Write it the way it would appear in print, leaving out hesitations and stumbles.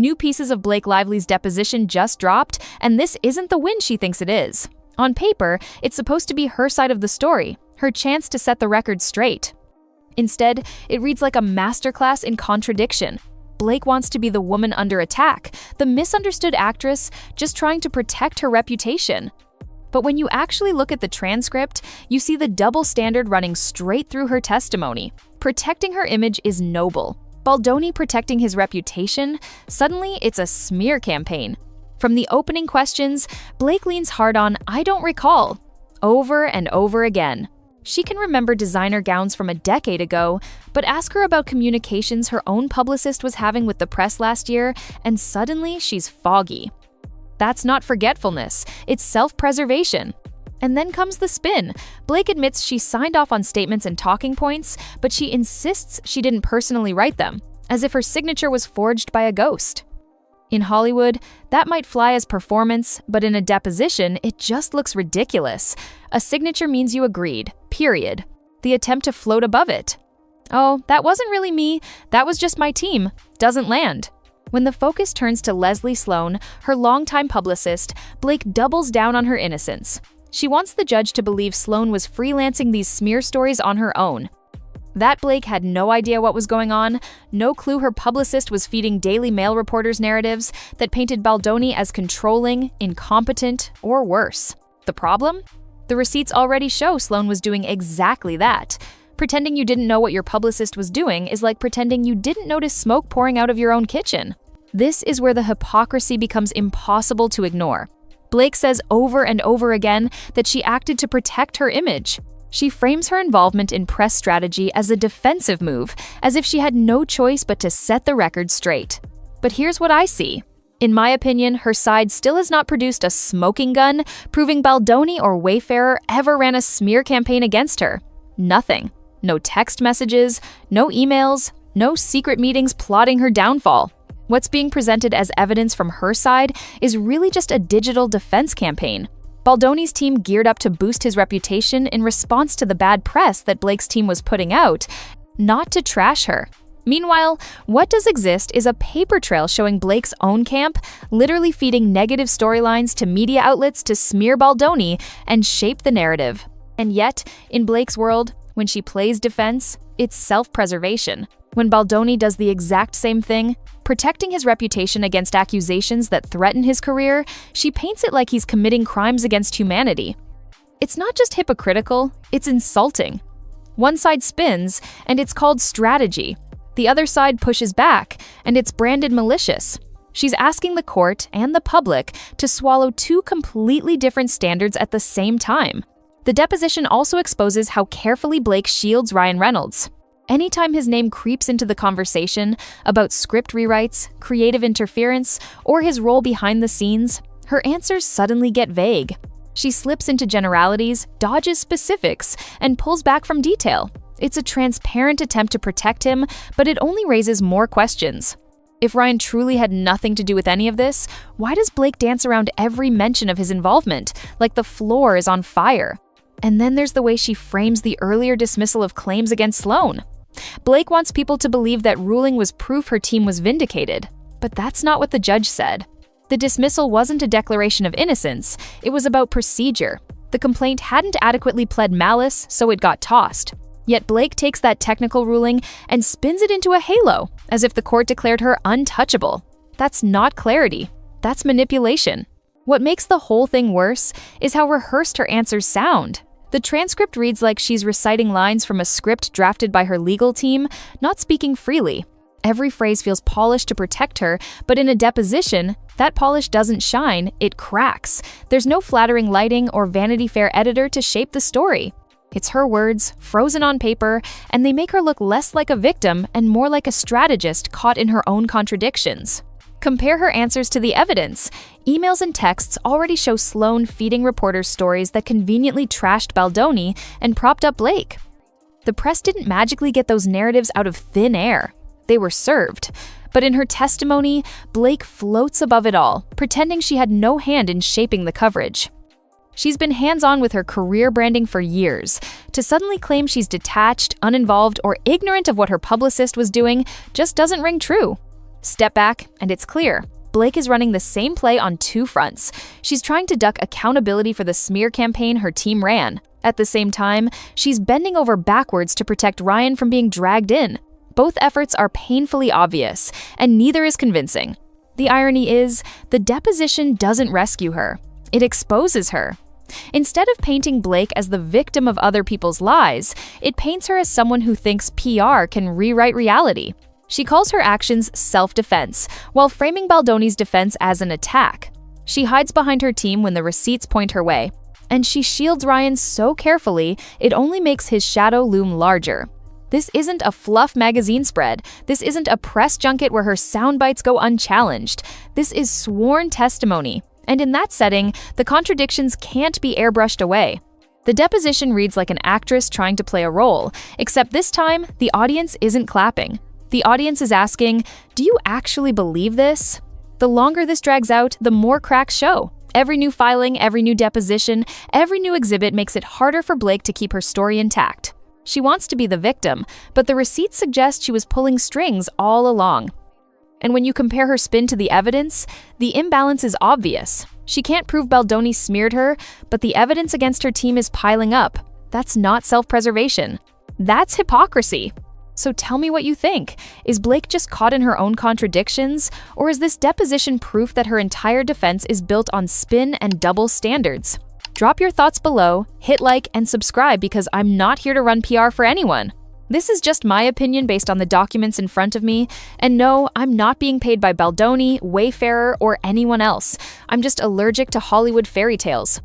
New pieces of Blake Lively's deposition just dropped, and this isn't the win she thinks it is. On paper, it's supposed to be her side of the story, her chance to set the record straight. Instead, it reads like a masterclass in contradiction. Blake wants to be the woman under attack, the misunderstood actress just trying to protect her reputation. But when you actually look at the transcript, you see the double standard running straight through her testimony. Protecting her image is noble. Baldoni protecting his reputation? Suddenly, it's a smear campaign. From the opening questions, Blake leans hard on "I don't recall," over and over again. She can remember designer gowns from a decade ago, but ask her about communications her own publicist was having with the press last year, and suddenly she's foggy. That's not forgetfulness, it's self-preservation. And then comes the spin. Blake admits she signed off on statements and talking points, but she insists she didn't personally write them, as if her signature was forged by a ghost. In Hollywood, that might fly as performance, but in a deposition, it just looks ridiculous. A signature means you agreed, period. The attempt to float above it. "Oh, that wasn't really me, that was just my team," doesn't land. When the focus turns to Leslie Sloan, her longtime publicist, Blake doubles down on her innocence. She wants the judge to believe Sloan was freelancing these smear stories on her own. That Blake had no idea what was going on, no clue her publicist was feeding Daily Mail reporters narratives that painted Baldoni as controlling, incompetent, or worse. The problem? The receipts already show Sloan was doing exactly that. Pretending you didn't know what your publicist was doing is like pretending you didn't notice smoke pouring out of your own kitchen. This is where the hypocrisy becomes impossible to ignore. Blake says over and over again that she acted to protect her image. She frames her involvement in press strategy as a defensive move, as if she had no choice but to set the record straight. But here's what I see. In my opinion, her side still has not produced a smoking gun, proving Baldoni or Wayfarer ever ran a smear campaign against her. Nothing. No text messages, no emails, no secret meetings plotting her downfall. What's being presented as evidence from her side is really just a digital defense campaign. Baldoni's team geared up to boost his reputation in response to the bad press that Blake's team was putting out, not to trash her. Meanwhile, what does exist is a paper trail showing Blake's own camp literally feeding negative storylines to media outlets to smear Baldoni and shape the narrative. And yet, in Blake's world, when she plays defense, it's self-preservation. When Baldoni does the exact same thing, protecting his reputation against accusations that threaten his career, she paints it like he's committing crimes against humanity. It's not just hypocritical, it's insulting. One side spins, and it's called strategy. The other side pushes back, and it's branded malicious. She's asking the court and the public to swallow two completely different standards at the same time. The deposition also exposes how carefully Blake shields Ryan Reynolds. Anytime his name creeps into the conversation about script rewrites, creative interference, or his role behind the scenes, her answers suddenly get vague. She slips into generalities, dodges specifics, and pulls back from detail. It's a transparent attempt to protect him, but it only raises more questions. If Ryan truly had nothing to do with any of this, why does Blake dance around every mention of his involvement, like the floor is on fire? And then there's the way she frames the earlier dismissal of claims against Sloan. Blake wants people to believe that ruling was proof her team was vindicated, but that's not what the judge said. The dismissal wasn't a declaration of innocence, it was about procedure. The complaint hadn't adequately pled malice, so it got tossed. Yet Blake takes that technical ruling and spins it into a halo, as if the court declared her untouchable. That's not clarity, that's manipulation. What makes the whole thing worse is how rehearsed her answers sound. The transcript reads like she's reciting lines from a script drafted by her legal team, not speaking freely. Every phrase feels polished to protect her, but in a deposition, that polish doesn't shine, it cracks. There's no flattering lighting or Vanity Fair editor to shape the story. It's her words, frozen on paper, and they make her look less like a victim and more like a strategist caught in her own contradictions. Compare her answers to the evidence. Emails and texts already show Sloan feeding reporters stories that conveniently trashed Baldoni and propped up Blake. The press didn't magically get those narratives out of thin air. They were served. But in her testimony, Blake floats above it all, pretending she had no hand in shaping the coverage. She's been hands-on with her career branding for years. To suddenly claim she's detached, uninvolved, or ignorant of what her publicist was doing just doesn't ring true. Step back, and it's clear. Blake is running the same play on two fronts. She's trying to duck accountability for the smear campaign her team ran. At the same time, she's bending over backwards to protect Ryan from being dragged in. Both efforts are painfully obvious, and neither is convincing. The irony is, the deposition doesn't rescue her. It exposes her. Instead of painting Blake as the victim of other people's lies, it paints her as someone who thinks PR can rewrite reality. She calls her actions self-defense, while framing Baldoni's defense as an attack. She hides behind her team when the receipts point her way, and she shields Ryan so carefully it only makes his shadow loom larger. This isn't a fluff magazine spread. This isn't a press junket where her sound bites go unchallenged. This is sworn testimony. And in that setting, the contradictions can't be airbrushed away. The deposition reads like an actress trying to play a role, except this time, the audience isn't clapping. The audience is asking, do you actually believe this? The longer this drags out, the more cracks show. Every new filing, every new deposition, every new exhibit makes it harder for Blake to keep her story intact. She wants to be the victim, but the receipts suggest she was pulling strings all along. And when you compare her spin to the evidence, the imbalance is obvious. She can't prove Baldoni smeared her, but the evidence against her team is piling up. That's not self-preservation. That's hypocrisy. So tell me what you think. Is Blake just caught in her own contradictions, or is this deposition proof that her entire defense is built on spin and double standards? Drop your thoughts below, hit like, and subscribe because I'm not here to run PR for anyone. This is just my opinion based on the documents in front of me, and no, I'm not being paid by Baldoni, Wayfarer, or anyone else. I'm just allergic to Hollywood fairy tales.